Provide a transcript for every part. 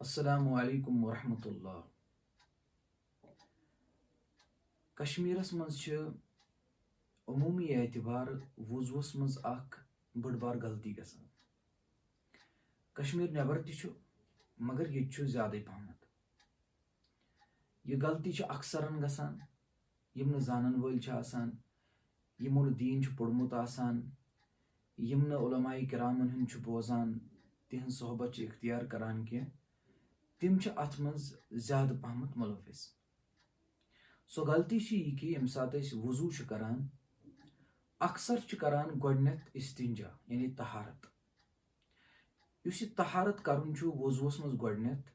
अस्सलामु अलैकुम वरहमतुल्लाह। कश्मीरस मज अमूमी एतबार वुजुस मज बड़ बार गलती गसान। कश्मीर नबर तु मगर ये ज्यादा पहमत यह गलती अक्सरन गसान यम न जानन वल यमो न दीन पोड़मुत यम न उलमाए किरामन हुंद बोजान तिहन सोहबत इख्तियार करान कह तिम अत मज ज्यादा पहमत मुलविस। सो गलती यह कि यम सात वजू करान अक्सर करान गोडनेथ इस्तिंजा यानी तहारत। युस यह तहारत करुन वजूस मज गोडनेथ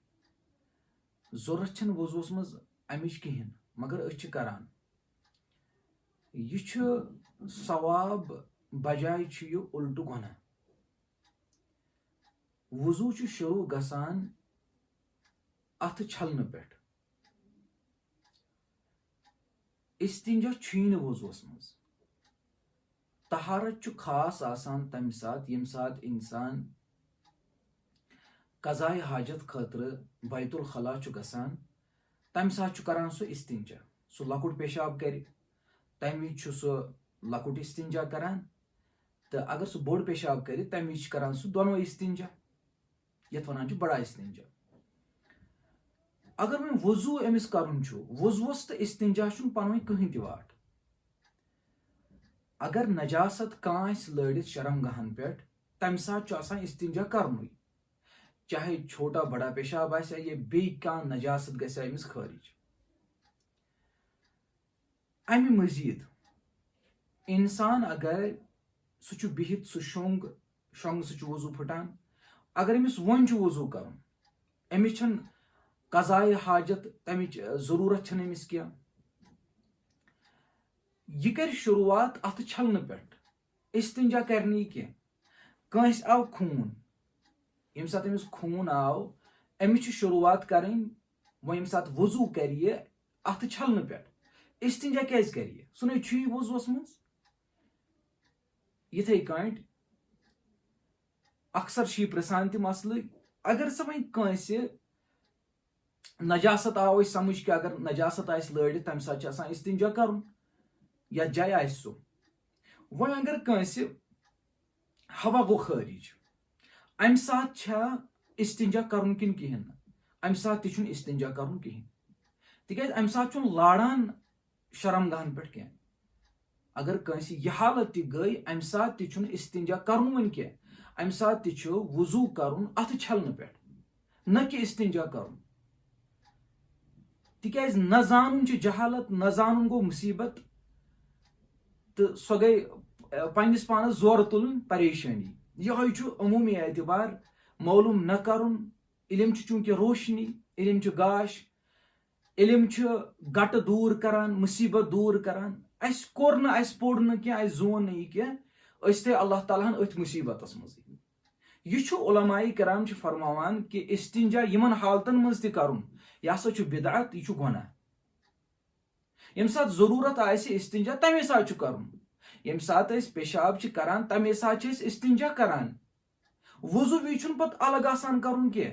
जरूरत छन वजूस मज अमिच कहें मगर अस करान यह सवाब बजाय यह उल्टू गुना। वजू शुरू गसान अथ छलन पे इस्तिंजा छुन वजूस मज। तहारत खास आसान तम सात यम सात इंसान कज़ाए हाजत खतर बैतुल खला गसान तम सात करान सो इस्तिंजा सो लकुट पेशाब कर तम विज सो लकुट इस्तिंजा करान तो अगर सो बोड़ पेशाब कर तम विज करान सो दोनों इस्तिंजा यथ वनान बड़ा इस्तिंजा। अगर मैं वजू अमिस करुन वजूस तो इस्तिंजा पन कहीं वाट। अगर नजासत कांस लड़ित शर्मगाहन पे तम सात इस्तिंजा करन चाहे छोटा बड़ा पेशाब आया ये बे नजासत गमिस खारिज। अमि मजीद इंसान अगर सह बिहित सह शोंग शोंग सह वजू फटान अगर अमिस वन वजू कर अमिस कज़ाए हाजत तमिच जरूरत अमिस क्या यह कर शुरुआत अथ छलन पे इस्तिंजा करनी कह कंस आव खून यम सात अमिस खून आव अमिस शुरुआत करें वो यम सात वजू कर अथ छलन पे इस्तिंजा क्या कर सुन छु वजूस मज। इथे कट अक्सर प्रसान तह मसल अगर सा वो कंस नजासत आव समझ कि अगर नजासत लड़ित तम सात इस्तिंजा कर या जय आ सो वो अगर कंस हवा गो खारिज अम सात इस्तिंजा कर किन कहें अम सात इस्तिंजा कर कहें तिक अम सात लाड़ान शर्मगाहन पे कह। अगर कंस यह हालत गई अम सात इस्तिंजा कर वन कह अम सात वजू कर अथ छलन पे न कि इस्तिंजा कर तिकाज न जानन जहालत न जानन गो मुसीबत तो सो गई पन्निस पानस जोर तुलन परेशानी। यह अमूमी एतबार मालूम न करुन इल्म चूंकि रोशनी इल्म गाश इल्म गट दूर करान मुसीबत दूर करान अस कोर न अस पोड़ न क्या जोन न यह क्या अल्लाह ताला अथ मुसीबत मज। यह उलमाए किराम फरमावान कि इस्तिंजा यमन हालतन मज तरुन यह हसा बिदअत यह गुनाह। यम सात जरूरत आसि इस्तिंजा तमे सात करुन यम सात पेशाब करान तमे सात इस्तिंजा करान वजू भी पत अलग आसान करुन कह।